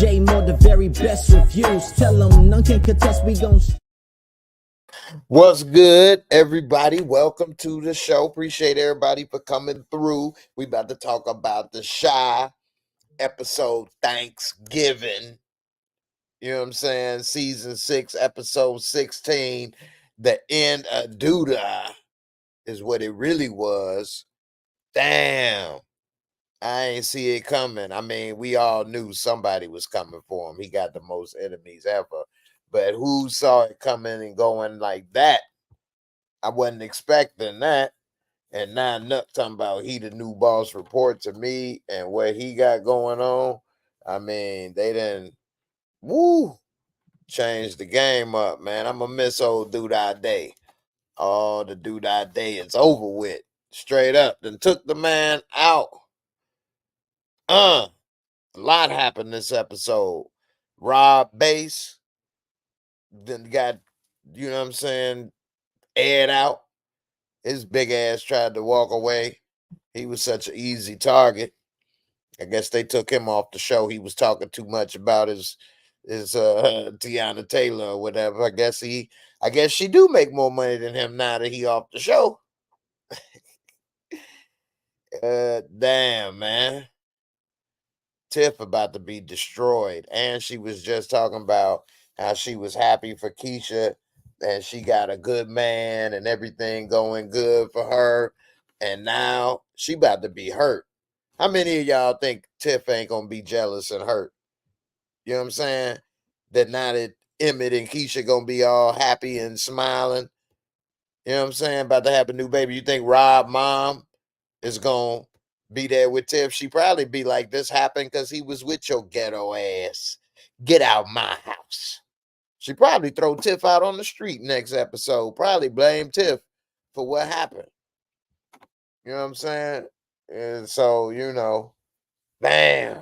J-Moore, the very best reviews. Tell them none can contest, we gon' What's good, everybody? Welcome to the show. Appreciate everybody for coming through. We about to talk about the Shy episode Thanksgiving. You know what I'm saying? Season 6, episode 16. The end of DUDA is what it really was. Damn. I ain't see it coming. I mean, we all knew somebody was coming for him. He got the most enemies ever. But who saw it coming and going like that? I wasn't expecting that. And now Nuck talking about he the new boss report to me and what he got going on. I mean, they didn't change the game up, man. I'm gonna miss old DUDA Day. Oh, the DUDA Day is over with. Straight up. Then took the man out. A lot happened this episode. Rob Base then got, you know what I'm saying, aired out. His big ass tried to walk away. He was such an easy target. I guess they took him off the show. He was talking too much about his Tiana Taylor or whatever. I guess she do make more money than him now that he off the show. Damn, man. Tiff about to be destroyed. And she was just talking about how she was happy for Keisha and she got a good man and everything going good for her. And now she about to be hurt. How many of y'all think Tiff ain't gonna be jealous and hurt? You know what I'm saying? That now that Emmett and Keisha gonna be all happy and smiling. You know what I'm saying? About to have a new baby. You think Rob mom is gonna be there with Tiff? She probably be like, this happened because he was with your ghetto ass. Get out my house. She probably throw Tiff out on the street next episode. Probably blame Tiff for what happened. You know what I'm saying? And so, you know, damn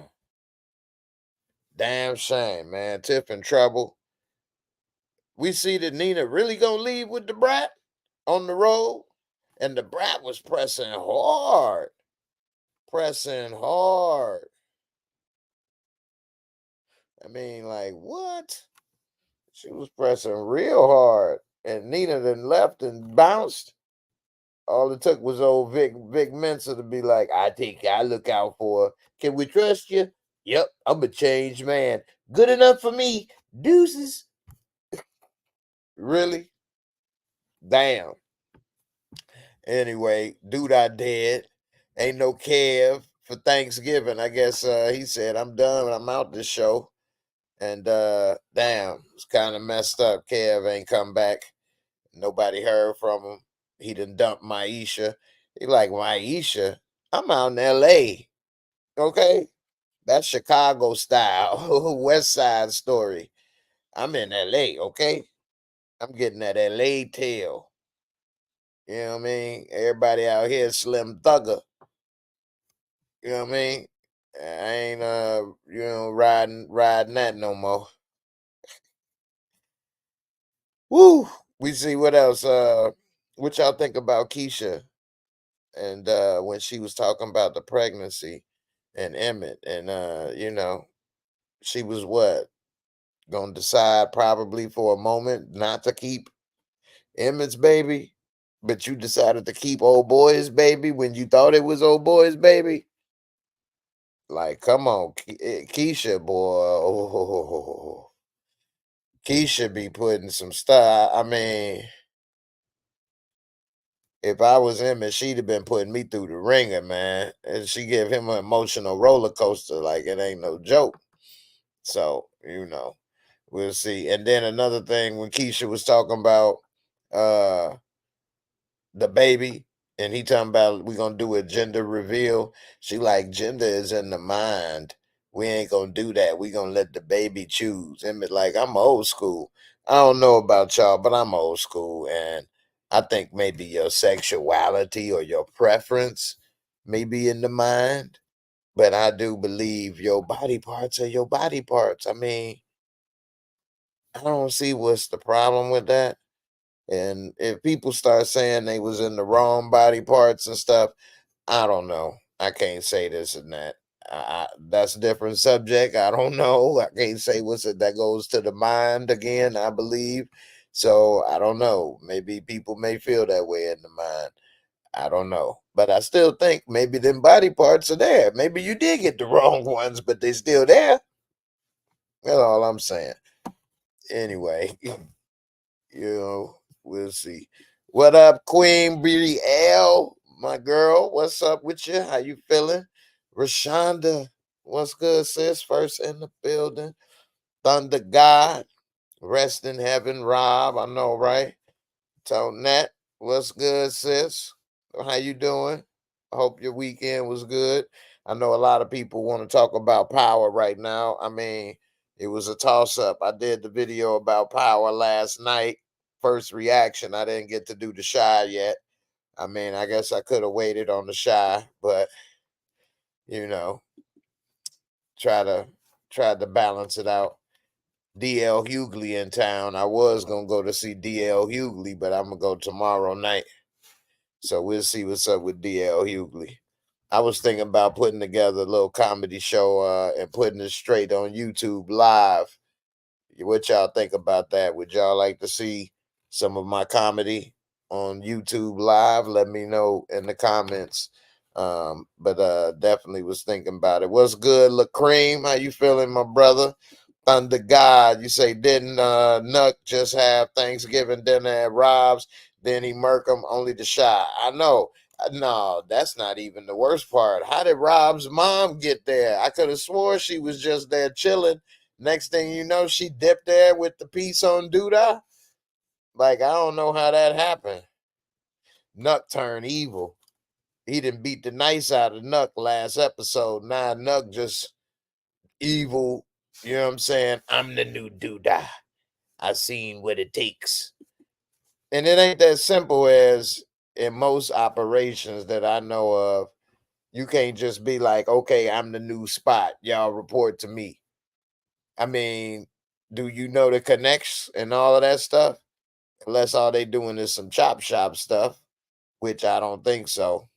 shame, man. Tiff in trouble. We see that Nina really gonna leave with the brat on the road. And the brat was pressing hard. I mean, like, what? She was pressing real hard. And Nina then left and bounced. All it took was old Vic Mensa to be like, I look out for her. Can we trust you? Yep, I'm a changed man. Good enough for me. Deuces. Really? Damn. Anyway, DUDA dead. Ain't no Kev for Thanksgiving. I guess he said, I'm done. I'm out this show. And damn, it's kind of messed up. Kev ain't come back. Nobody heard from him. He done dumped Maisha. He like, Maisha, I'm out in L.A. Okay? That's Chicago style. West Side story. I'm in L.A., okay? I'm getting that L.A. tail. You know what I mean? Everybody out here slim thugger. You know what I mean? I ain't riding that no more. Woo! We see what else. What y'all think about Keisha and when she was talking about the pregnancy and Emmett and you know, she was what? Gonna decide probably for a moment not to keep Emmett's baby, but you decided to keep old boy's baby when you thought it was old boy's baby. Like, come on, Keisha, boy. Oh, Keisha be putting some stuff. I mean, if I was him, and she'd have been putting me through the ringer, man. And she give him an emotional roller coaster like it ain't no joke. So, you know, we'll see. And then another thing, when Keisha was talking about uh the baby, and he talking about we gonna do a gender reveal. She like, gender is in the mind. We ain't gonna do that. We gonna let the baby choose. And like, I'm old school. I don't know about y'all, but I'm old school, and I think maybe your sexuality or your preference may be in the mind, but I do believe your body parts are your body parts. I mean, I don't see what's the problem with that. And if people start saying they was in the wrong body parts and stuff, I don't know. I can't say this and that. That's a different subject. I don't know. I can't say what's it that goes to the mind again, I believe. So I don't know. Maybe people may feel that way in the mind. I don't know. But I still think maybe them body parts are there. Maybe you did get the wrong ones, but they still there. That's all I'm saying. Anyway, we'll see. What up, Queen BL? My girl, what's up with you? How you feeling? Rashonda, what's good, sis? First in the building. Thunder God, rest in heaven. Rob, I know, right? Tonette, what's good, sis? How you doing? I hope your weekend was good. I know a lot of people want to talk about power right now. I mean, it was a toss-up. I did the video about power last night. First reaction, I didn't get to do the shy yet. I mean, I guess I could have waited on the shy, but you know, try to balance it out. DL Hughley in town. I was gonna go to see DL Hughley, but I'm gonna go tomorrow night. So we'll see what's up with DL Hughley. I was thinking about putting together a little comedy show and putting it straight on YouTube live. What y'all think about that? Would y'all like to see some of my comedy on YouTube live? Let me know in the comments. But definitely was thinking about it. What's good, LaCream? How you feeling, my brother? Thunder God, you say, didn't Nuck just have Thanksgiving dinner at Rob's? Then he murk him only to shy. I know. No, that's not even the worst part. How did Rob's mom get there? I could have swore she was just there chilling. Next thing you know, she dipped there with the piece on DUDA. Like, I don't know how that happened. Nuck turned evil. He didn't beat the nice out of Nuck last episode. Now Nuck just evil. You know what I'm saying? I'm the new DUDA. I seen what it takes. And it ain't that simple as in most operations that I know of. You can't just be like, okay, I'm the new spot. Y'all report to me. I mean, do you know the connects and all of that stuff? Unless all they doing is some chop shop stuff, which I don't think so.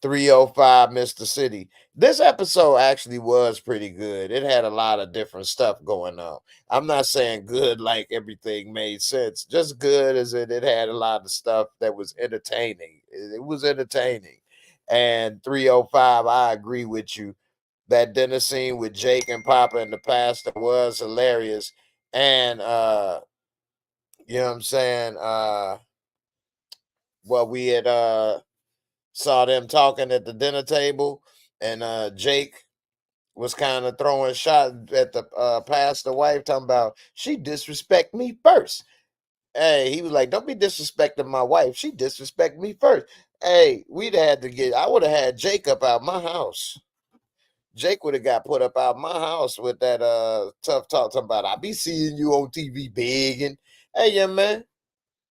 305 Mr. City. This episode actually was pretty good. It had a lot of different stuff going on. I'm not saying good like everything made sense, just good as it had a lot of stuff that was entertaining. It was entertaining. And 305, I agree with you. That dinner scene with Jake and Papa and the pastor was hilarious. And you know what I'm saying? What we had saw them talking at the dinner table, and Jake was kind of throwing shots at the pastor wife, talking about she disrespect me first. Hey, he was like, "Don't be disrespecting my wife. She disrespect me first." Hey, we'd had to get. I would have had Jake up out my house. Jake would have got put up out my house with that tough talk, talking about I be seeing you on TV begging. Hey, yeah, man.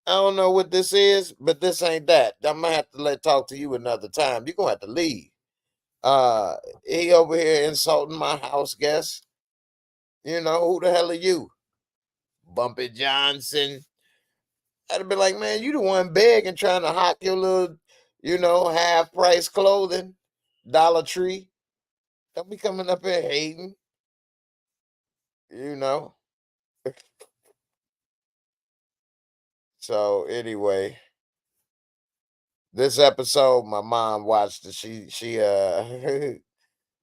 I don't know what this is, but this ain't that. I'm gonna have to talk to you another time. You're gonna have to leave. Uh, he over here insulting my house guest. You know, who the hell are you? Bumpy Johnson. I'd have been like, man, you the one begging, trying to hawk your little, half price clothing, Dollar Tree. Don't be coming up here hating, you know. So anyway, this episode, my mom watched it. She she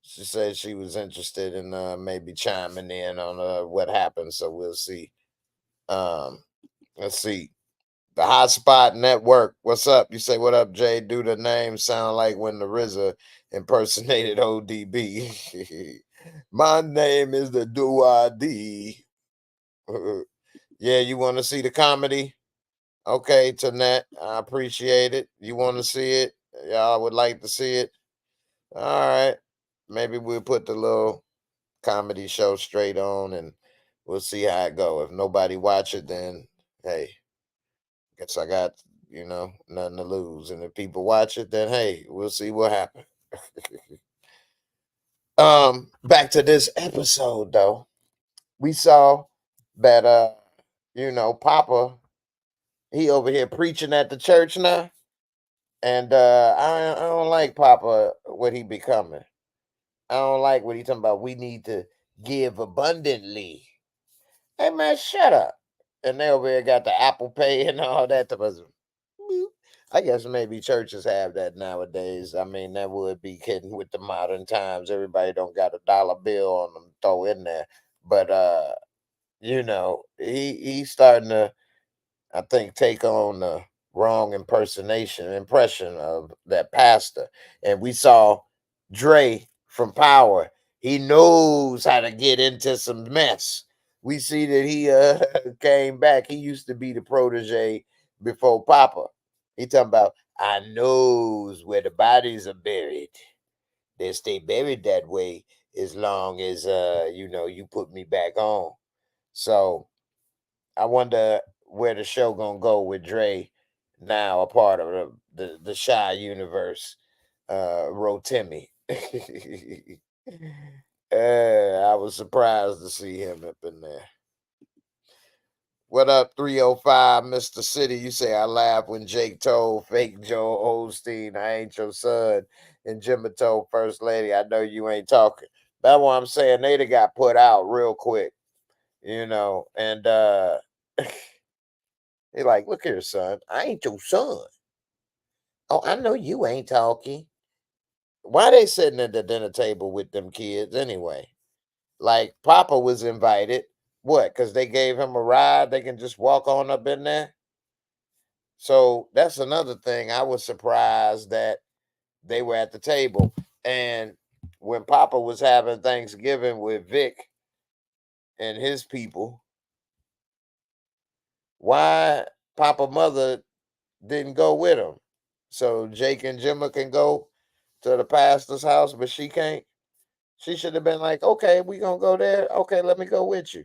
said she was interested in maybe chiming in on what happened. So we'll see. Um, let's see. The Hotspot Network. What's up? You say what up, Jay? Do the name sound like when the RZA impersonated ODB? My name is the DUDA. Yeah, you want to see the comedy? Okay, Tonette, I appreciate it. You want to see it? Y'all would like to see it? All right. Maybe we'll put the little comedy show straight on and we'll see how it go. If nobody watch it, then hey, guess I got, nothing to lose. And if people watch it, then hey, we'll see what happens. Back to this episode though. We saw that Papa, he over here preaching at the church now. And I don't like Papa what he becoming. I don't like what he talking about. We need to give abundantly. Hey man, shut up. And they over here got the Apple Pay and all that. I guess maybe churches have that nowadays. I mean, that would be kidding with the modern times. Everybody don't got a dollar bill on them throw in there. But he's starting to, I think, take on the wrong impression of that pastor. And we saw Dre from Power. He knows how to get into some mess. We see that he came back. He used to be the protege before Papa. He talking about, I knows where the bodies are buried. They stay buried that way as long as you put me back on. So I wonder where the show gonna go with Dre now, a part of the Shy universe. Rotimi. I was surprised to see him up in there. What up, 305, Mr. City? You say I laugh when Jake told fake Joe Osteen, I ain't your son. And Jimmy told First Lady, I know you ain't talking. That's what I'm saying. They done got put out real quick, and he like, look here, son. I ain't your son. Oh, I know you ain't talking. Why they sitting at the dinner table with them kids anyway? Like Papa was invited. What? Because they gave him a ride. They can just walk on up in there. So that's another thing. I was surprised that they were at the table. And when Papa was having Thanksgiving with Vic and his people, why Papa Mother didn't go with him? So Jake and Gemma can go to the pastor's house, but she can't. She should have been like, okay, we gonna go there. Okay, let me go with you.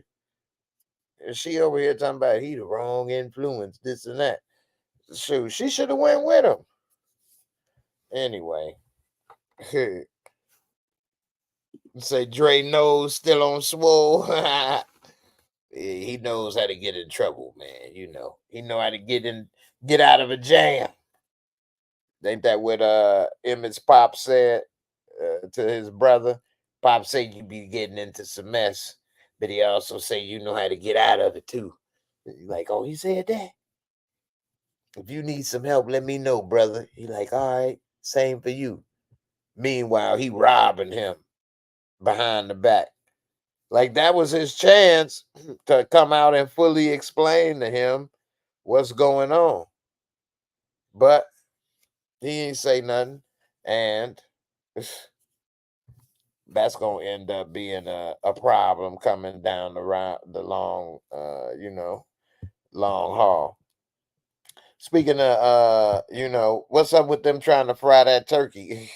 And she over here talking about he the wrong influence, this and that. Shoot, she should have went with him. Anyway, say Dre knows still on swole. He knows how to get in trouble, man. He know how to get out of a jam. Ain't that what Emmett's pop said to his brother? Pop said you be getting into some mess, but he also say you know how to get out of it too. Like, oh, he said that. If you need some help, let me know, brother. He like, all right, same for you. Meanwhile, he robbing him behind the back. Like that was his chance to come out and fully explain to him what's going on. But he ain't say nothing. And that's gonna end up being a problem coming down the long long haul. Speaking of what's up with them trying to fry that turkey?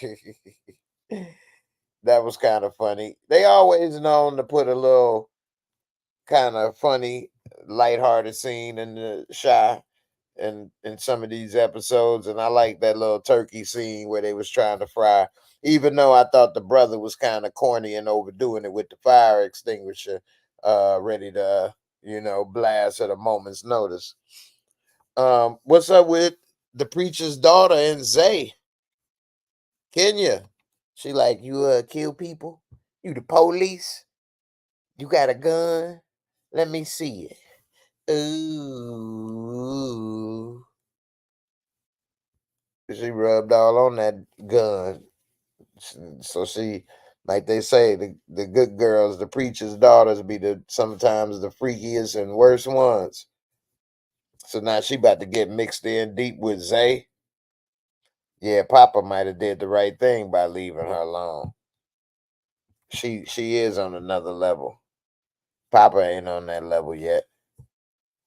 That was kind of funny. They always known to put a little kind of funny, lighthearted scene in the Shy in some of these episodes, and I like that little turkey scene where they was trying to fry. Even though I thought the brother was kind of corny and overdoing it with the fire extinguisher, ready to blast at a moment's notice. What's up with the preacher's daughter and Zay? Kenya? She like, you kill people? You the police? You got a gun? Let me see it. Ooh. She rubbed all on that gun. So she, like they say, the good girls, the preacher's daughters be sometimes the freakiest and worst ones. So now she about to get mixed in deep with Zay. Yeah, Papa might have did the right thing by leaving her alone. She is on another level. Papa ain't on that level yet.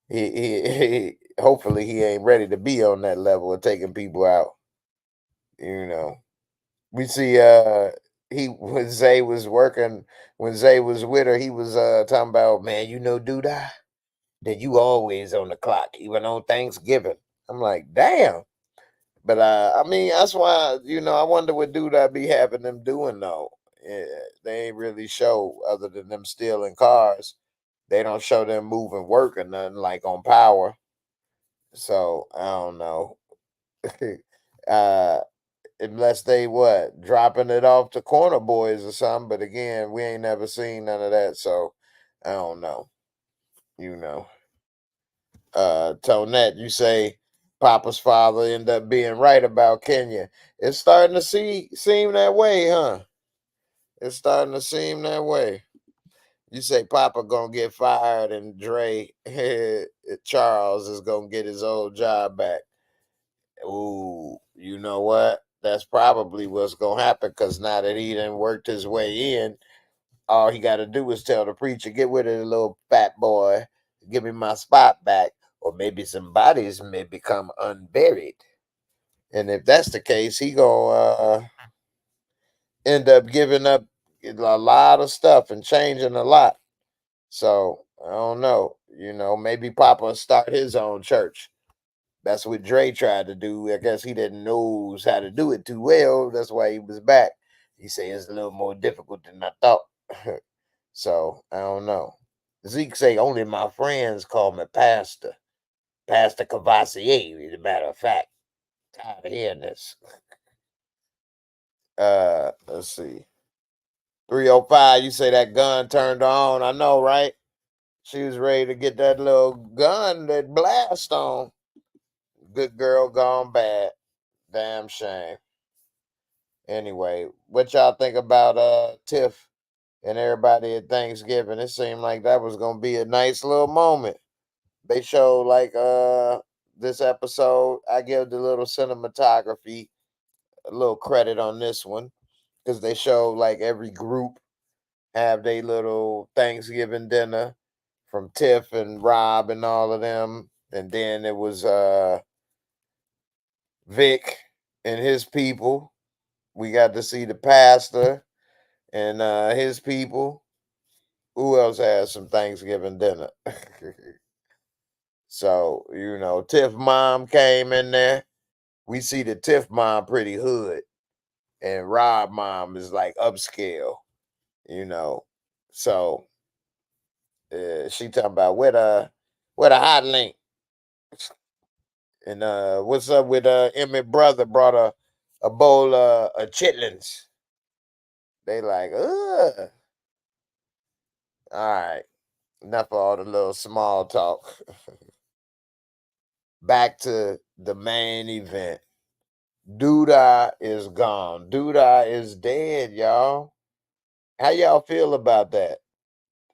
He hopefully he ain't ready to be on that level of taking people out. We see he when Zay was working, when Zay was with her, he was talking about, man, DUDA, that you always on the clock, even on Thanksgiving. I'm like, damn. But I mean, that's why, I wonder what DUDA be having them doing though. Yeah, they ain't really show other than them stealing cars. They don't show them moving work or nothing like on Power. So I don't know. uh unless they what dropping it off to corner boys or something. But again, we ain't never seen none of that, so I don't know. You know, Tonette, you say Papa's father ended up being right about Kenya. It's starting to seem that way, huh? It's starting to seem that way. You say Papa gonna get fired and Dre Charles is gonna get his old job back. Ooh, you know what? That's probably what's gonna happen because now that he done worked his way in, all he got to do is tell the preacher, "Get rid of the little fat boy, give me my spot back, or maybe some bodies may become unburied." And if that's the case, he gonna end up giving up a lot of stuff and changing a lot. So I don't know. You know, maybe Papa will start his own church. That's what Dre tried to do. I guess he didn't know how to do it too well. That's why he was back. He said it's a little more difficult than I thought. So I don't know. Zeke say only my friends call me Pastor. Pastor Cavassier, as a matter of fact. Tired of hearing this. Let's see. 305, you say that gun turned on. I know, right? She was ready to get that little gun that blast on. Good girl gone bad. Damn shame. Anyway, what y'all think about Tiff and everybody at Thanksgiving? It seemed like that was gonna be a nice little moment. They showed like this episode. I give the little cinematography a little credit on this one because they showed like every group have their little Thanksgiving dinner from Tiff and Rob and all of them. And then it was Vic and his people. We got to see the pastor and his people. Who else has some Thanksgiving dinner? So, you know, Tiff mom came in there. We see the Tiff mom pretty hood. And Rob mom is like upscale, you know. So she talking about where the hot link. And what's up with Emmett brother brought a bowl of chitlins. They like, ugh. All right. Enough of all the little small talk. Back to the main event. DUDA is gone. DUDA is dead, y'all. How y'all feel about that?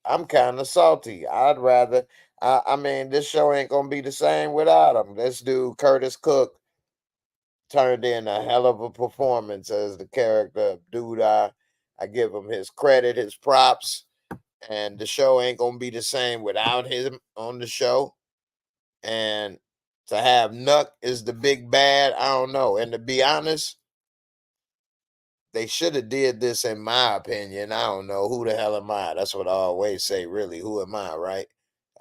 I'm kind of salty. I'd rather. I mean, this show ain't gonna be the same without him. This dude Curtis Cook turned in a hell of a performance as the character of DUDA. I give him his credit, his props, and the show ain't gonna be the same without him on the show. And to have Nuck is the big bad, I don't know. And to be honest, they should have did this in my opinion. I don't know. Who the hell am I? That's what I always say, really. Who am I, right?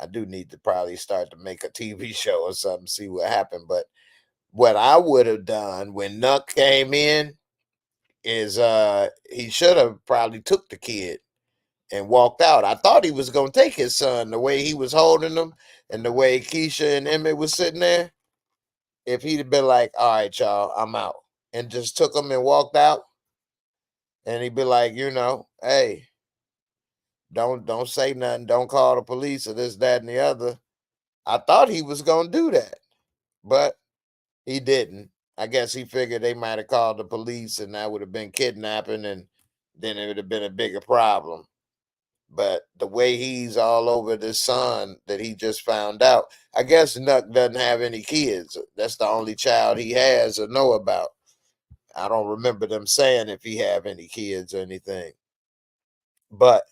I do need to probably start to make a TV show or something, see what happened. But what I would have done when Nuck came in is he should have probably took the kid and walked out. I thought he was gonna take his son the way he was holding him and the way Keisha and Emmett was sitting there. If he'd have been like, all right, y'all, I'm out, and just took him and walked out, and he'd be like, you know, hey, don't say nothing, don't call the police or this, that, and the other. I thought he was gonna do that, but he didn't. I guess he figured they might have called the police and that would have been kidnapping, and then it would have been a bigger problem. But the way he's all over this son that he just found out, I guess Nuck doesn't have any kids. That's the only child he has or know about. I don't remember them saying if he have any kids or anything. But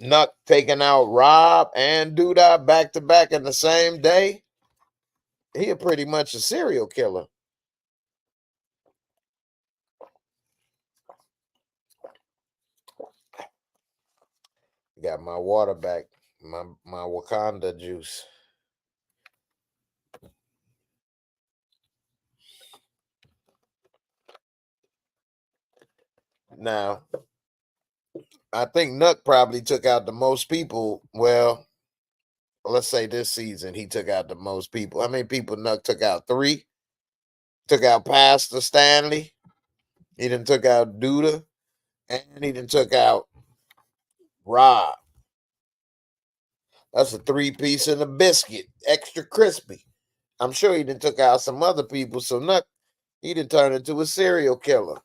Nuck taking out Rob and DUDA back to back in the same day, he pretty much a serial killer. Got my water back, my Wakanda juice. Now, I think Nuck probably took out the most people. Well, let's say this season he took out the most people. How many people Nuck took out? 3? Took out Pastor Stanley. He done took out DUDA. And he done took out Rob. That's a 3-piece and a biscuit. Extra crispy. I'm sure he done took out some other people. So Nuck, he done turned into a serial killer.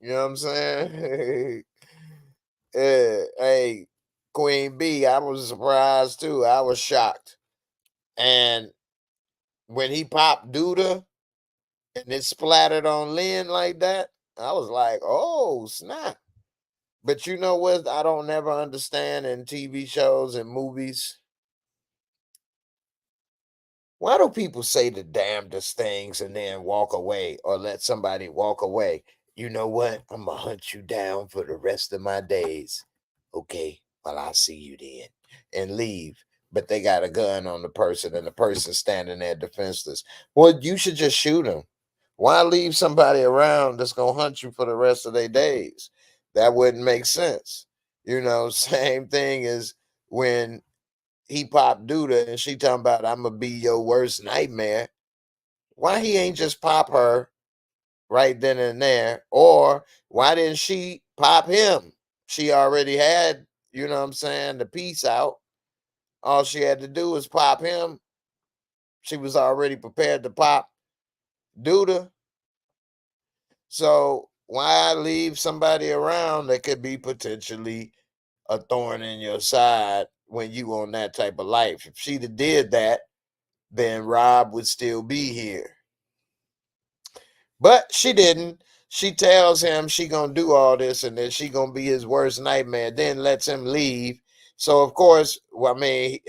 You know what I'm saying? Hey, Queen B, I was surprised too. I was shocked. And when he popped DUDA and it splattered on Lynn like that, I was like, oh, snap. But you know what? I don't never understand in TV shows and movies. Why do people say the damnedest things and then walk away or let somebody walk away? You know what? I'm going to hunt you down for the rest of my days. Okay, well, I'll see you then. And leave. But they got a gun on the person and the person standing there defenseless. Well, you should just shoot him. Why leave somebody around that's going to hunt you for the rest of their days? That wouldn't make sense. You know, same thing as when he popped DUDA and she talking about I'm gonna be your worst nightmare. Why he ain't just pop her right then and there? Or why didn't she pop him? She already had, you know what I'm saying, the piece out. All she had to do was pop him. She was already prepared to pop DUDA. So why leave somebody around that could be potentially a thorn in your side when you on that type of life? If she'd have did that, then Rob would still be here. But she didn't. She tells him she gonna do all this and then she gonna be his worst nightmare, then lets him leave. So of course, well, I mean,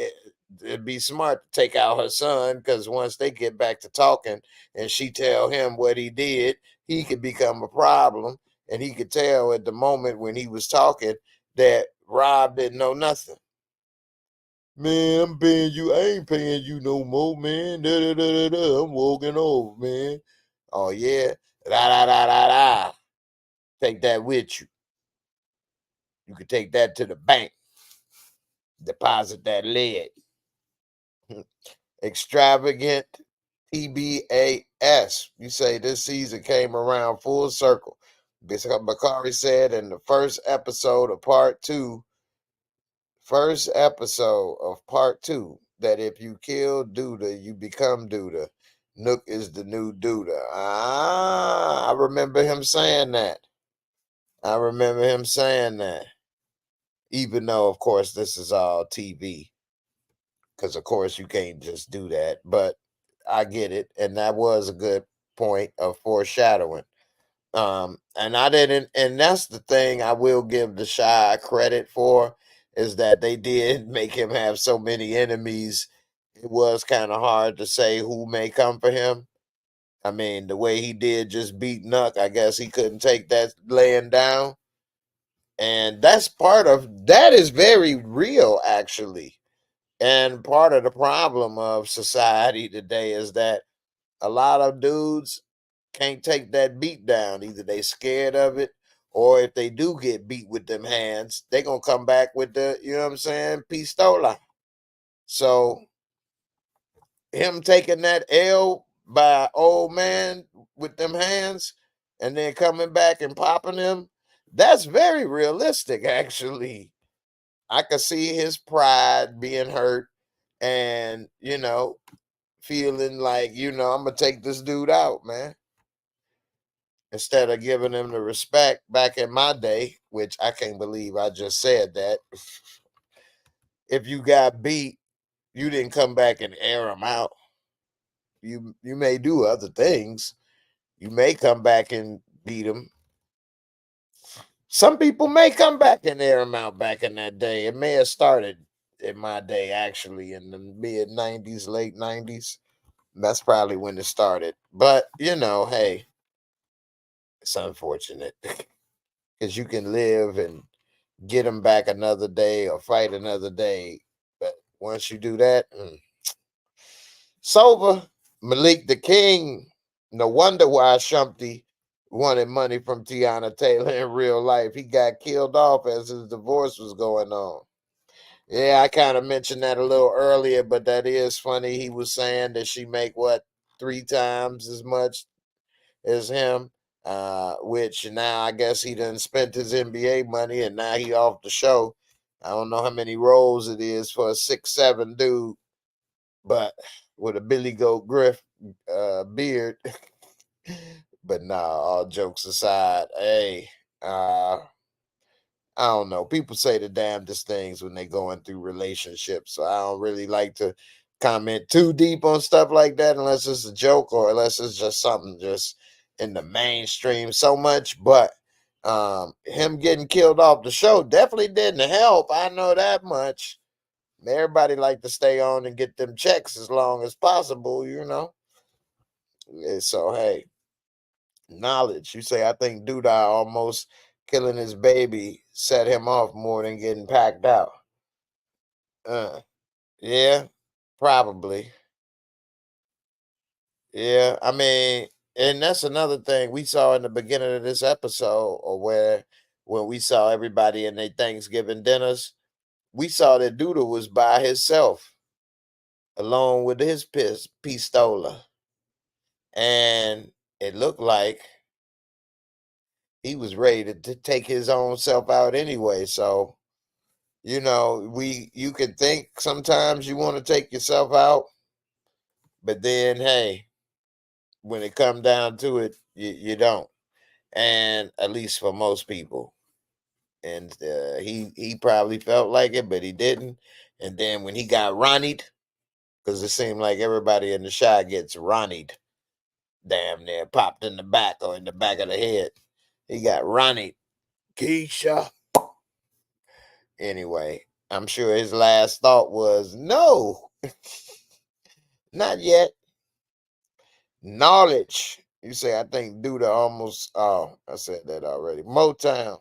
it'd be smart to take out her son, because once they get back to talking and she tell him what he did, he could become a problem. And he could tell at the moment when he was talking that Rob didn't know nothing. Man, I'm paying you. I ain't paying you no more, man. Da, da, da, da, da. I'm walking off, man. Oh, yeah. Da, da, da, da, da. Take that with you. You could take that to the bank. Deposit that lead. Extravagant TBAS. You say this season came around full circle. Bakari said in the first episode of part two that if you kill DUDA, you become DUDA. Nuck is the new DUDA. I remember him saying that. Even though, of course, this is all TV. Because, of course, you can't just do that. But I get it. And that was a good point of foreshadowing. And I didn't, and that's the thing I will give the Shy credit for, is that they did make him have so many enemies. It was kind of hard to say who may come for him. I mean, the way he did just beat Nuck, I guess he couldn't take that laying down. And that is very real, actually. And part of the problem of society today is that a lot of dudes can't take that beat down. Either they scared of it, or if they do get beat with them hands, they gonna come back with the, you know what I'm saying, pistola. So him taking that L by old man with them hands and then coming back and popping him, that's very realistic, actually. I could see his pride being hurt and, feeling like, I'm gonna take this dude out, man. Instead of giving him the respect back in my day, which I can't believe I just said that. If you got beat, you didn't come back and air him out. You may do other things. You may come back and beat him. Some people may come back and air him out back in that day. It may have started in my day, actually, in the mid 90s, late 90s. That's probably when it started. But, hey, it's unfortunate because you can live and get them back another day or fight another day. But once you do that, sober. Malik the King. No wonder why Shumpty wanted money from Tiana Taylor in real life. He got killed off as his divorce was going on. Yeah, I kind of mentioned that a little earlier, but that is funny. He was saying that she make what, 3 times as much as him, which now I guess he done spent his NBA money and now he off the show. I don't know how many roles it is for a 6'7" dude, but with a Billy Goat Griff beard. But nah, all jokes aside, hey, I don't know. People say the damnedest things when they going through relationships. So I don't really like to comment too deep on stuff like that unless it's a joke or unless it's just something just in the mainstream so much. But him getting killed off the show definitely didn't help. I know that much. Everybody like to stay on and get them checks as long as possible, you know. So hey, knowledge. You say I think DUDA almost killing his baby set him off more than getting packed out. Yeah, probably. Yeah, I mean, and that's another thing we saw in the beginning of this episode, or where when we saw everybody in their Thanksgiving dinners, we saw that DUDA was by himself, alone with his pistola, and it looked like he was ready to take his own self out anyway. So you know, you can think sometimes you want to take yourself out, but then hey, when it come down to it, you don't. And at least for most people. And he probably felt like it, but he didn't. And then when he got Ronnied, because it seemed like everybody in the shot gets Ronnied, damn near popped in the back or in the back of the head. He got Ronnied. Keisha. Anyway, I'm sure his last thought was, no, not yet. Knowledge. You say, I think DUDA almost, oh, I said that already. Motown.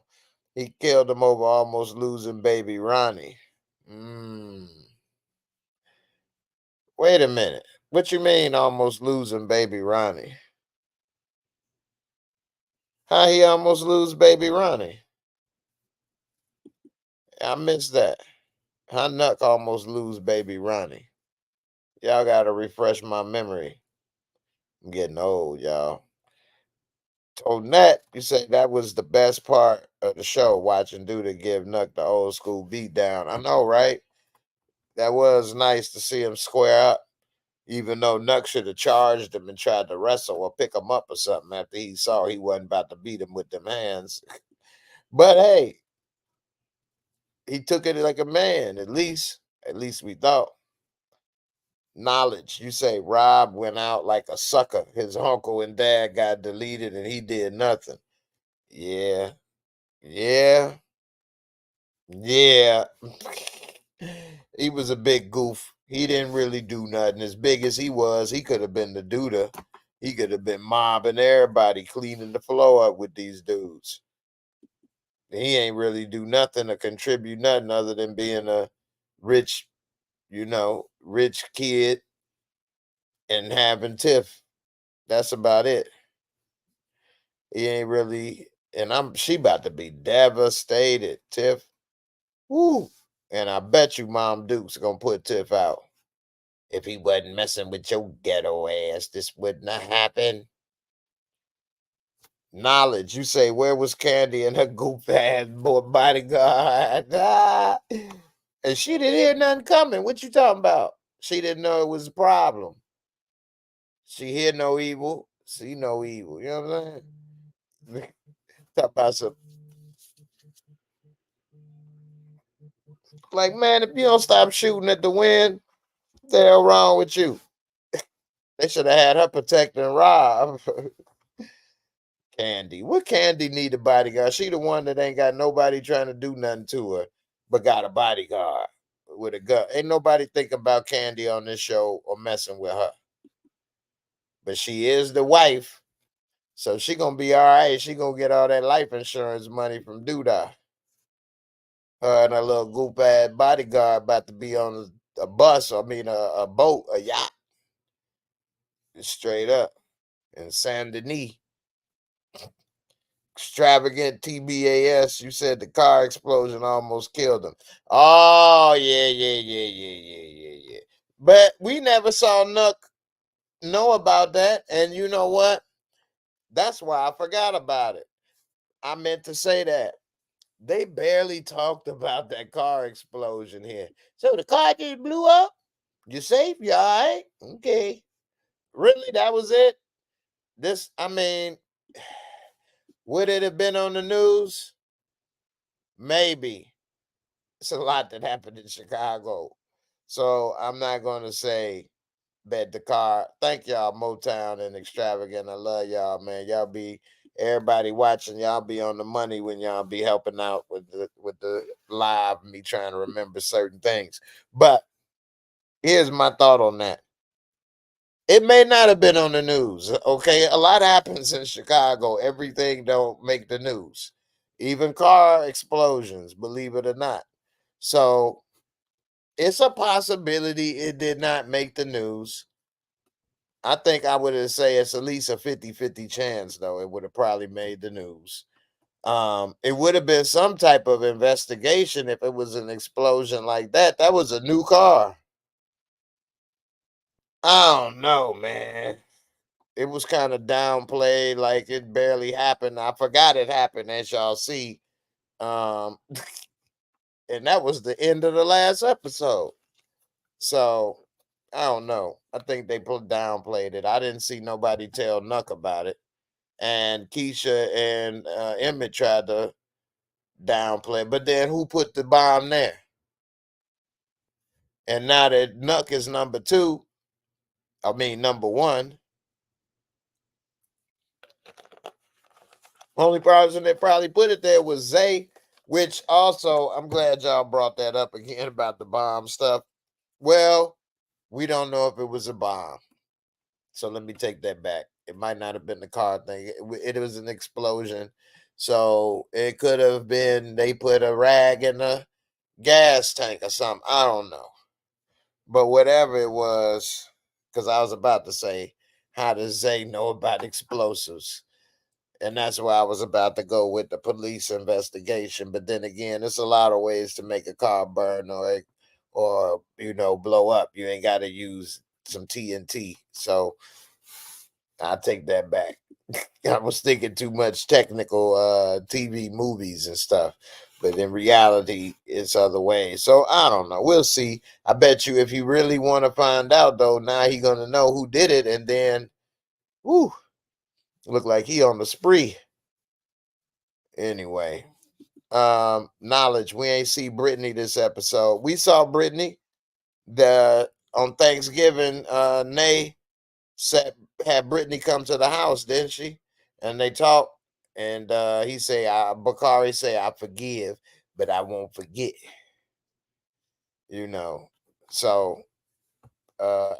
He killed him over almost losing baby Ronnie. Wait a minute. What you mean almost losing baby Ronnie? How he almost lose baby Ronnie? I missed that. How Nuck almost lose baby Ronnie? Y'all gotta refresh my memory. I'm getting old, y'all. So Nat, you said that was the best part of the show, watching DUDA give Nuck the old school beat down. I know, right? That was nice to see him square up, even though Nuck should have charged him and tried to wrestle or pick him up or something after he saw he wasn't about to beat him with them hands. But hey, he took it like a man, at least. At least we thought. Knowledge. You say Rob went out like a sucker. His uncle and dad got deleted and he did nothing. Yeah. Yeah. Yeah. He was a big goof. He didn't really do nothing. As big as he was, he could have been the DUDA. He could have been mobbing everybody, cleaning the floor up with these dudes. He ain't really do nothing to contribute nothing other than being a rich, rich kid and having Tiff. That's about it. He ain't really, and she about to be devastated, Tiff. Woo. And I bet you Mom Duke's gonna put Tiff out. If he wasn't messing with your ghetto ass, this wouldn't have happened. Knowledge. You say, where was Candy and her goof ass bodyguard? Ah. And she didn't hear nothing coming. What you talking about? She didn't know it was a problem. She hear no evil, see no evil. You know what I'm saying? Talk about some, like, man, if you don't stop shooting at the wind, what the hell wrong with you? They should have had her protecting Rob. Candy. What Candy need a bodyguard? She the one that ain't got nobody trying to do nothing to her, but got a bodyguard with a gun. Ain't nobody thinking about Candy on this show or messing with her. But she is the wife, so she gonna be all right. She gonna get all that life insurance money from DUDA. Her and her little goop ass bodyguard about to be on a bus. I mean, a boat, a yacht, straight up in Saint Denis. Extravagant TBAS. You said the car explosion almost killed him. Oh yeah. But we never saw Nuck know about that. And you know what? That's why I forgot about it. I meant to say that. They barely talked about that car explosion here. So the car just blew up? You safe? You all right? Okay. Really? That was it? I mean, would it have been on the news? Maybe. It's a lot that happened in Chicago. So I'm not going to say bet the car. Thank y'all, Motown and Extravagant. I love y'all, man. Y'all be everybody watching. Y'all be on the money when y'all be helping out with the live. Me trying to remember certain things. But here's my thought on that. It may not have been on the news. Okay, a lot happens in Chicago. Everything don't make the news, even car explosions. Believe it or not. So it's a possibility it did not make the news. I think I would say it's at least a 50-50 chance, though. It would have probably made the news. It would have been some type of investigation if it was an explosion like that. That was a new car. I don't know, man. It was kind of downplayed, like it barely happened. I forgot it happened, as y'all see. Um, and that was the end of the last episode. So I don't know. I think they downplayed it. I didn't see nobody tell Nuck about it. And Keisha and Emmett tried to downplay, but then who put the bomb there? And now that Nuck is number number one, only person that probably put it there was Zay, which also I'm glad y'all brought that up again about the bomb stuff. Well, we don't know if it was a bomb, so let me take that back. It might not have been the car thing. It was an explosion, so it could have been they put a rag in the gas tank or something. I don't know. But whatever it was, because I was about to say, how does Zay know about explosives? And that's why I was about to go with the police investigation. But then again, there's a lot of ways to make a car burn or blow up. You ain't got to use some TNT. So I take that back. I was thinking too much technical TV movies and stuff, but in reality, it's other ways. So I don't know. We'll see. I bet you if you really want to find out, though, now he gonna know who did it, and then, whoo, look like he on the spree. Anyway, knowledge. We ain't see Brittany this episode. We saw Brittany on Thanksgiving. Nay said had Brittany come to the house, didn't she? And they talked, and he say, Bakari say, I forgive, but I won't forget. So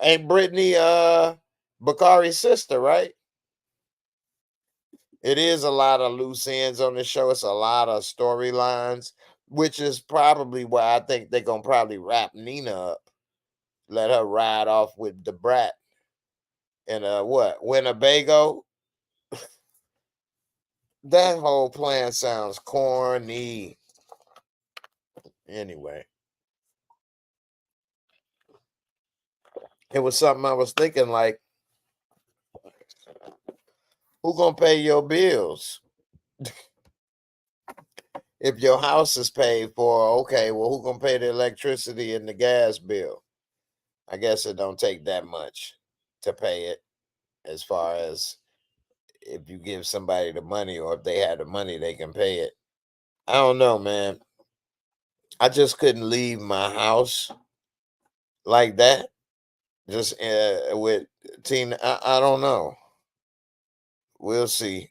ain't Brittany Bakari's sister, right? It is a lot of loose ends on the show. It's a lot of storylines, which is probably why I think they're gonna probably wrap Nina up, let her ride off with the brat and Winnebago. That whole plan sounds corny. Anyway, it was something I was thinking like, who gonna pay your bills? If your house is paid for, okay, well, who gonna pay the electricity and the gas bill? I guess it don't take that much to pay it, as far as if you give somebody the money, or if they had the money, they can pay it. I don't know, man. I just couldn't leave my house like that. Just with Tina. I don't know. We'll see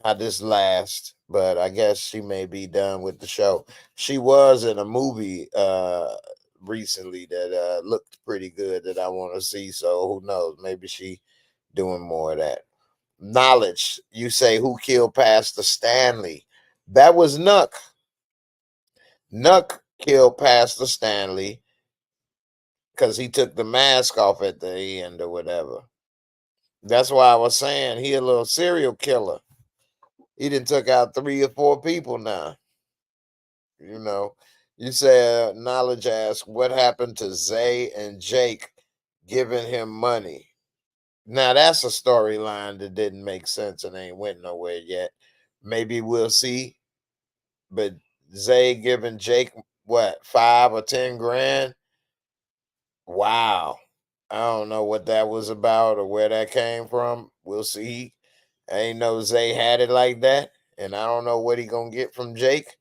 how this lasts, but I guess she may be done with the show. She was in a movie recently that looked pretty good that I want to see, so who knows, maybe she doing more of that. Knowledge. You say, who killed Pastor Stanley? That was Nuck. Nuck killed Pastor Stanley because he took the mask off at the end or whatever. That's why I was saying he a little serial killer. He done took out 3 or 4 people now. You said Knowledge asked what happened to Zay and Jake giving him money. Now that's a storyline that didn't make sense and ain't went nowhere yet. Maybe we'll see. But Zay giving Jake what 5 or 10 grand? Wow. I don't know what that was about or where that came from. We'll see. I ain't know Zay had it like that, and I don't know what he gonna get from Jake.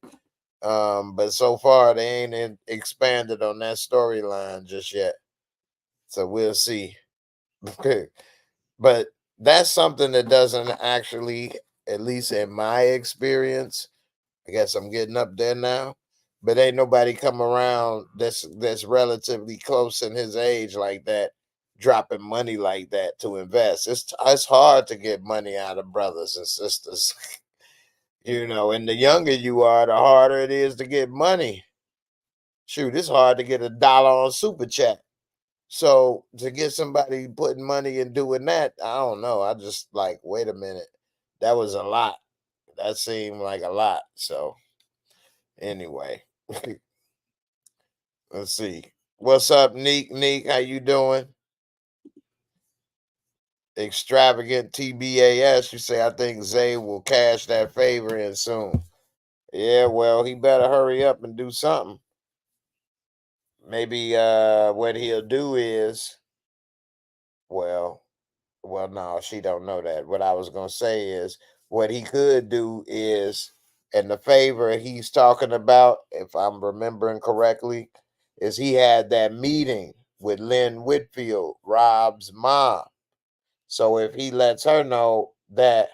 But so far they ain't expanded on that storyline just yet. So we'll see. But that's something that doesn't actually, at least in my experience, I guess I'm getting up there now. But ain't nobody come around that's relatively close in his age like that, dropping money like that to invest. It's hard to get money out of brothers and sisters, and the younger you are, the harder it is to get money. Shoot, it's hard to get $1 on super chat. So to get somebody putting money and doing that, I don't know. I just like, wait a minute, that was a lot. That seemed like a lot. So anyway, let's see. What's up, Neek? Neek, how you doing? Extravagant TBAS. You say I think Zay will cash that favor in soon. Yeah, well, he better hurry up and do something. Maybe what he'll do is, well, no, she don't know that. What I was gonna say is what he could do is, and the favor he's talking about, if I'm remembering correctly, is he had that meeting with Lynn Whitfield, Rob's mom. So if he lets her know that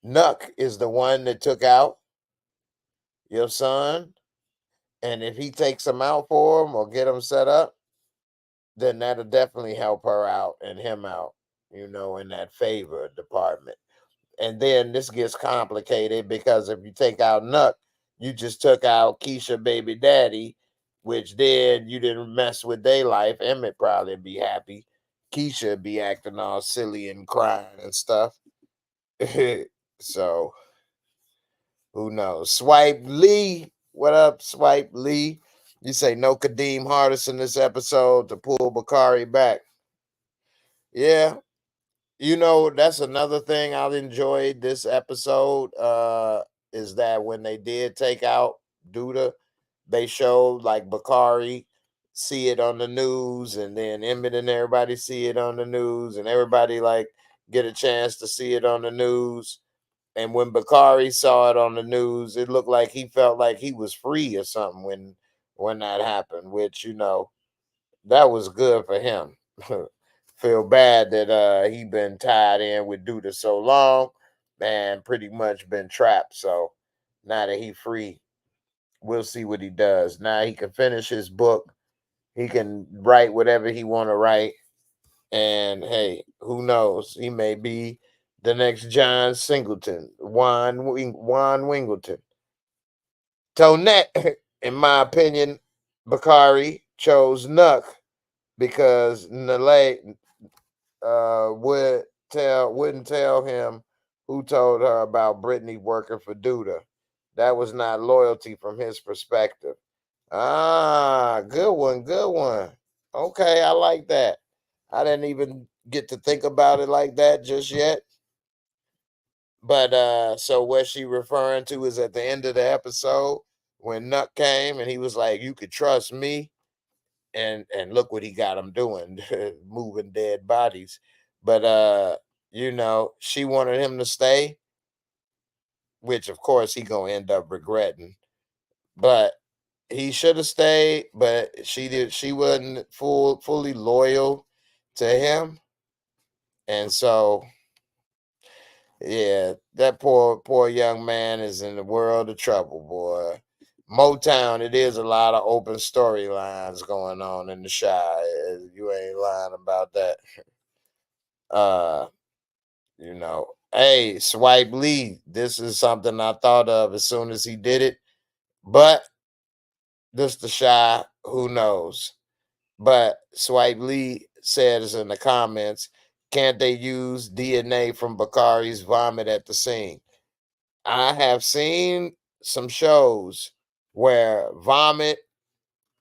Nuck is the one that took out your son, and if he takes him out for him or get him set up, then that'll definitely help her out and him out, in that favor department. And then this gets complicated because if you take out Nuck, you just took out Keisha baby daddy, which then you didn't mess with their life. Emmett probably be happy. Keisha be acting all silly and crying and stuff. So who knows? Swipe Lee. What up, Swipe Lee? You say no Kadeem Hardison this episode to pull Bakari back. Yeah, that's another thing I enjoyed this episode, is that when they did take out DUDA, they showed like Bakari see it on the news, and then Emmett and everybody see it on the news, and everybody like get a chance to see it on the news. And when Bakari saw it on the news, it looked like he felt like he was free or something when that happened, which that was good for him. Feel bad that he been tied in with Duda so long and pretty much been trapped. So now that he free, we'll see what he does. Now he can finish his book. He can write whatever he want to write. And hey, who knows? He may be the next John Singleton, Juan Wingleton. Tonette, in my opinion, Bakari chose Nuck because Nale wouldn't tell him who told her about Brittany working for Duda. That was not loyalty from his perspective. Ah, good one, good one. Okay, I like that. I didn't even get to think about it like that just yet. But so what she referring to is at the end of the episode when Nuck came and he was like, "You could trust me," and look what he got him doing, moving dead bodies. But she wanted him to stay, which of course he gonna end up regretting. But he should have stayed, but she wasn't fully loyal to him. And so yeah, that poor young man is in the world of trouble, boy. Motown, it is a lot of open storylines going on in the Shy. You ain't lying about that. Uh, hey, Swipe Lee, this is something I thought of as soon as he did it. But this the Shy, who knows? But Swipe Lee says in the comments, can't they use DNA from Bakari's vomit at the scene? I have seen some shows where vomit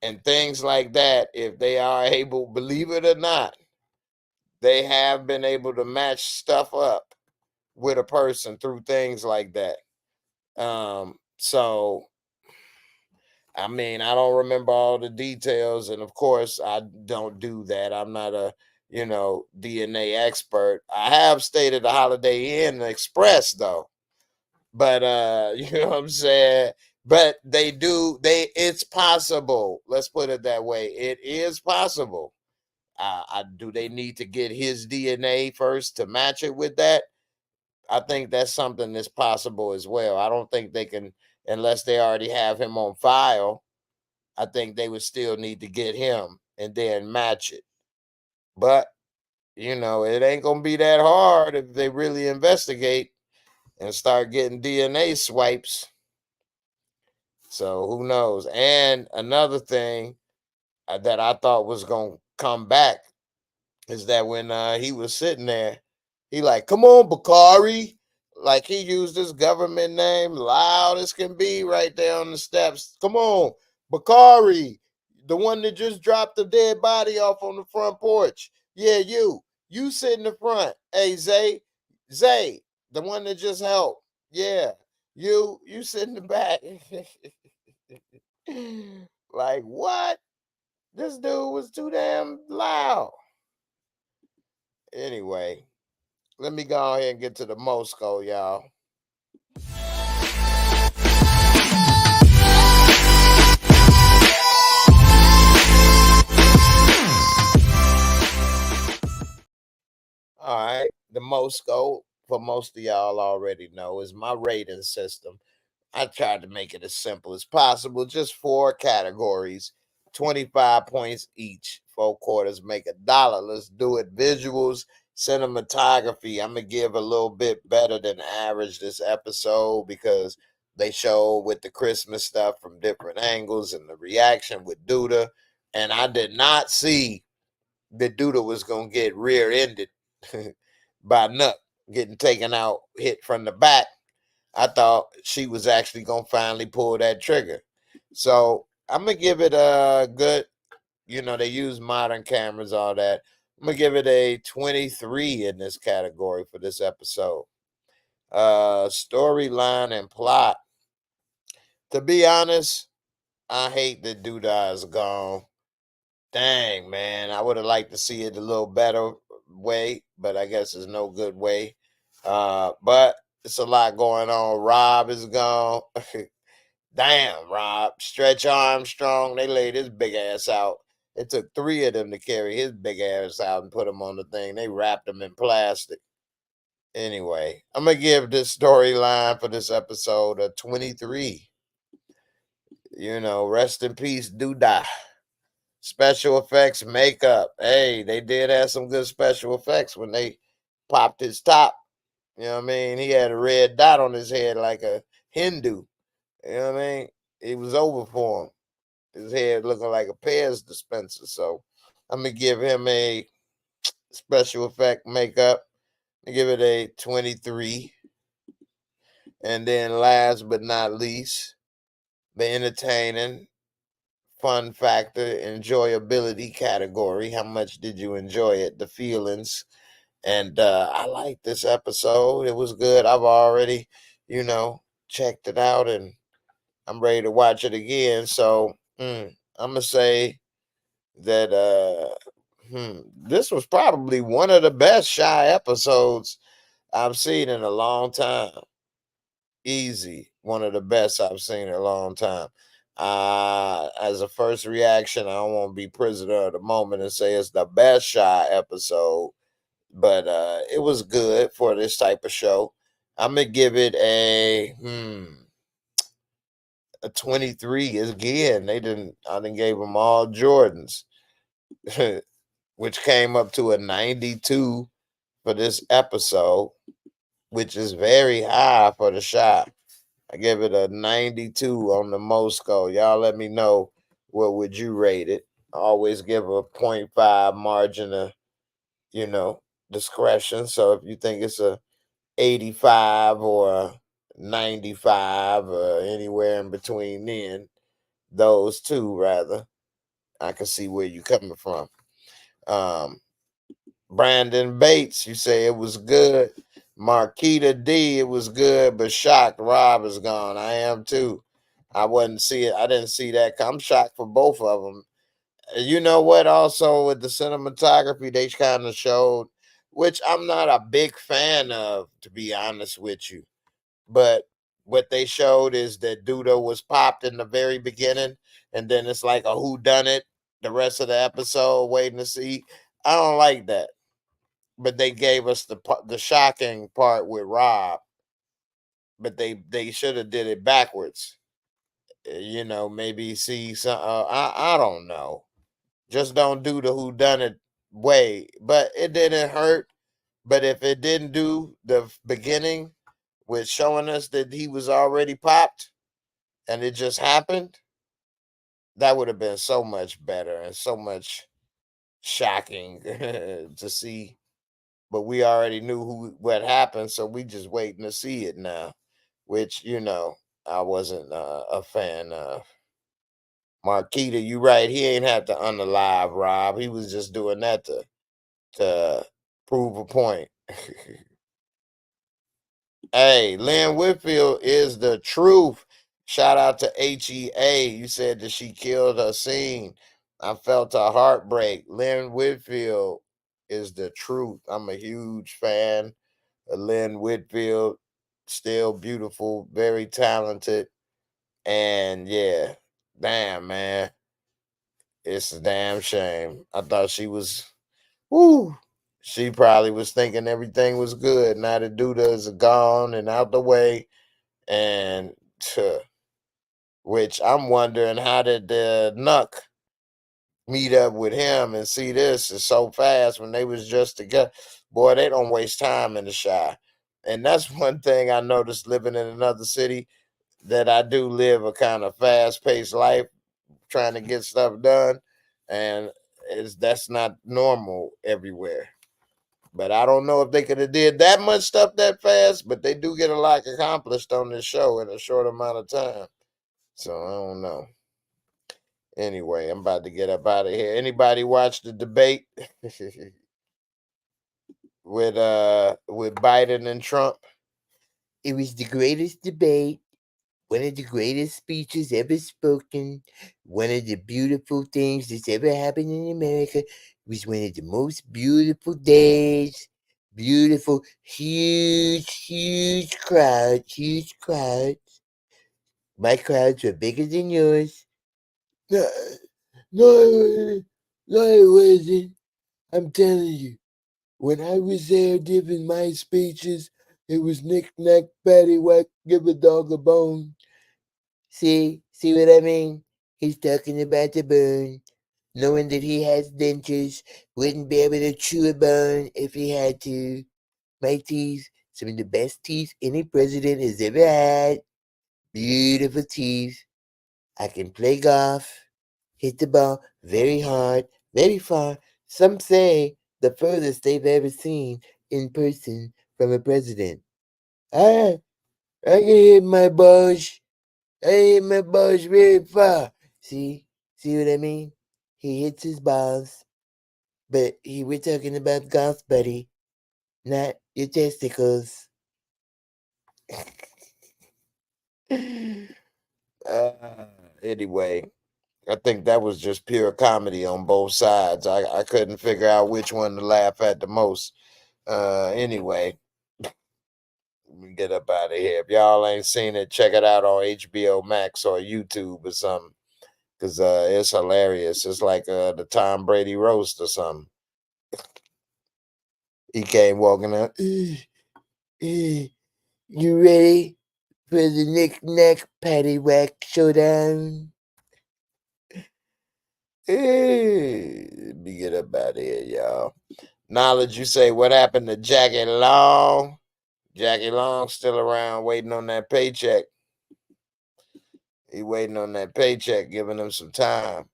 and things like that, if they are able, believe it or not, they have been able to match stuff up with a person through things like that. So I mean, I don't remember all the details, and of course, I don't do that. I'm not a DNA expert. I have stayed at the Holiday Inn Express though, but you know what I'm saying. But it's possible. Let's put it that way. It is possible. Do they need to get his DNA first to match it with that? I think that's something that's possible as well. I don't think they can unless they already have him on file. I think they would still need to get him and then match it. But, it ain't going to be that hard if they really investigate and start getting DNA swipes. So who knows? And another thing that I thought was going to come back is that when he was sitting there, he like, come on, Bakari. Like he used his government name loud as can be right there on the steps. Come on, Bakari, the one that just dropped the dead body off on the front porch. Yeah, you sit in the front. Hey, Zay, the one that just helped. Yeah, you sit in the back. Like what? This dude was too damn loud. Anyway, let me go ahead and get to the Moorescre, y'all. All right, the Moorescre, for most of y'all already know, is my rating system. I tried to make it as simple as possible. Just 4 categories, 25 points each. 4 quarters make $1. Let's do it. Visuals, cinematography. I'm going to give a little bit better than average this episode because they show with the Christmas stuff from different angles and the reaction with DUDA. And I did not see that DUDA was going to get rear-ended by Nuck, getting taken out, hit from the back. I thought she was actually going to finally pull that trigger. So I'm going to give it a good, they use modern cameras, all that. I'm going to give it a 23 in this category for this episode. Storyline and plot. To be honest, I hate that DUDA is gone. Dang, man. I would have liked to see it a little better way, but I guess there's no good way. But it's a lot going on. Rob is gone. Damn, Rob. Stretch Armstrong, they laid his big ass out. It took 3 of them to carry his big ass out and put him on the thing. They wrapped him in plastic. Anyway, I'm going to give this storyline for this episode a 23. Rest in peace, DUDA. Special effects, makeup. Hey, they did have some good special effects when they popped his top. You know what I mean? He had a red dot on his head like a Hindu. You know what I mean? It was over for him. His head looking like a Pez dispenser. So I'm going to give him a special effect makeup. I give it a 23. And then last but not least, the entertaining, fun factor, enjoyability category. How much did you enjoy it? The feelings. And I liked this episode. It was good. I've already, checked it out and I'm ready to watch it again. So I'm going to say that this was probably one of the best Shy episodes I've seen in a long time. Easy. One of the best I've seen in a long time. As a first reaction, I don't want to be prisoner of the moment and say it's the best Shy episode, but it was good for this type of show. I'm gonna give it a 23. Again, I didn't gave them all Jordans, which came up to a 92 for this episode, which is very high for the Shy. I give it a 92 on the Moorescre. Y'all let me know, what would you rate it? I always give a 0.5 margin of, discretion. So if you think it's a 85 or a 95 or anywhere in between those two rather, I can see where you're coming from. Brandon Bates, you say it was good. Marquita D, it was good, but shocked Rob is gone. I am too. I didn't see that. I'm shocked for both of them. You know what? Also, with the cinematography, they kind of showed, which I'm not a big fan of, to be honest with you. But what they showed is that DUDA was popped in the very beginning, and then it's like a who done it the rest of the episode, waiting to see. I don't like that. But they gave us the shocking part with Rob, but they should have did it backwards. You know, maybe see some. I don't know. Just don't do the who done it way. But it didn't hurt. But if it didn't do the beginning with showing us that he was already popped and it just happened, that would have been so much better and so much shocking to see. But we already knew what happened, so we just waiting to see it now, which I wasn't a fan of. Marquita, you right. He ain't have to unalive Rob. He was just doing that to prove a point. Hey, Lynn Whitfield is the truth. Shout out to HEA. You said that she killed her scene. I felt a heartbreak. Lynn Whitfield is the truth. I'm a huge fan of Lynn Whitfield. Still beautiful, very talented. And yeah, damn, man. It's a damn shame. I thought she was, whoo. She probably was thinking everything was good. Now the Duda is gone and out the way. And which I'm wondering, how did the Nuck meet up with him and see this is so fast when they was just together? Boy, they don't waste time in the shy. And that's one thing I noticed living in another city, that I do live a kind of fast-paced life trying to get stuff done. And that's not normal everywhere. But I don't know if they could have did that much stuff that fast, but they do get a lot accomplished on this show in a short amount of time. So I don't know. Anyway, I'm about to get up out of here. Anybody watch the debate with Biden and Trump? It was the greatest debate, one of the greatest speeches ever spoken, one of the beautiful things that's ever happened in America. It was one of the most beautiful days. Beautiful, huge crowds, huge crowds. My crowds were bigger than yours. No, no, no, it wasn't. I'm telling you, when I was there giving my speeches, it was knick-knack, paddywhack, give a dog a bone. See what I mean? He's talking about the bone, knowing that he has dentures, wouldn't be able to chew a bone if he had to. My teeth, some of the best teeth any president has ever had. Beautiful teeth. I can play golf, hit the ball very hard, very far. Some say the furthest they've ever seen in person from a president. I can hit my balls. I hit my balls very far. See what I mean? He hits his balls, but we're talking about golf, buddy, not your testicles. uh, anyway, I think that was just pure comedy on both sides. I couldn't figure out which one to laugh at the most. Anyway, let me get up out of here. If y'all ain't seen it, check it out on HBO Max or YouTube or something, because it's hilarious. It's like the Tom Brady roast or something. He came walking out. You ready for the knick-knack paddywhack showdown? Let me get up out of here, y'all. Knowledge, you say, what happened to Jackie Long? Jackie Long still around waiting on that paycheck. He waiting on that paycheck, giving him some time.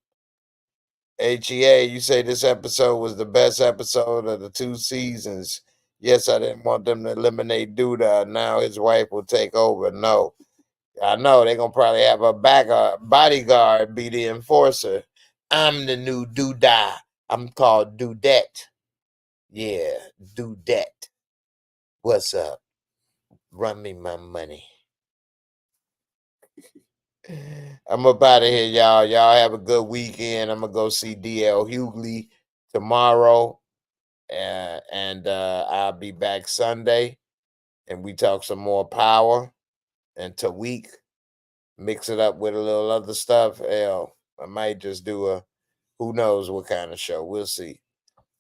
HEA, you say this episode was the best episode of the 2 seasons. Yes, I didn't want them to eliminate DUDA. Now his wife will take over. No. I know they're going to probably have a bodyguard be the enforcer. I'm the new DUDA. I'm called Dudette. Yeah, do that. What's up? Run me my money. I'm up out of here, y'all. Y'all have a good weekend. I'm gonna go see DL Hughley tomorrow. And I'll be back Sunday, and we talk some more power and Tawik. Mix it up with a little other stuff. Hell, I might just do a who knows what kind of show. We'll see.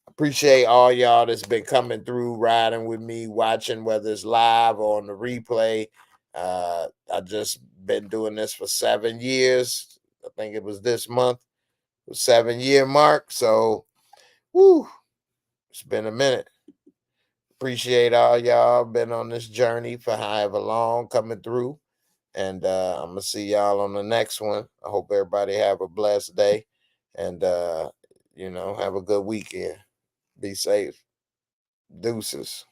Appreciate all y'all that's been coming through, riding with me, watching, whether it's live or on the replay. I just been doing this for 7 years. I think it was this month, the 7-year mark. So, whoo, it's been a minute. Appreciate all y'all been on this journey for however long coming through. And I'm gonna see y'all on the next one. I hope everybody have a blessed day, and have a good weekend. Be safe. Deuces.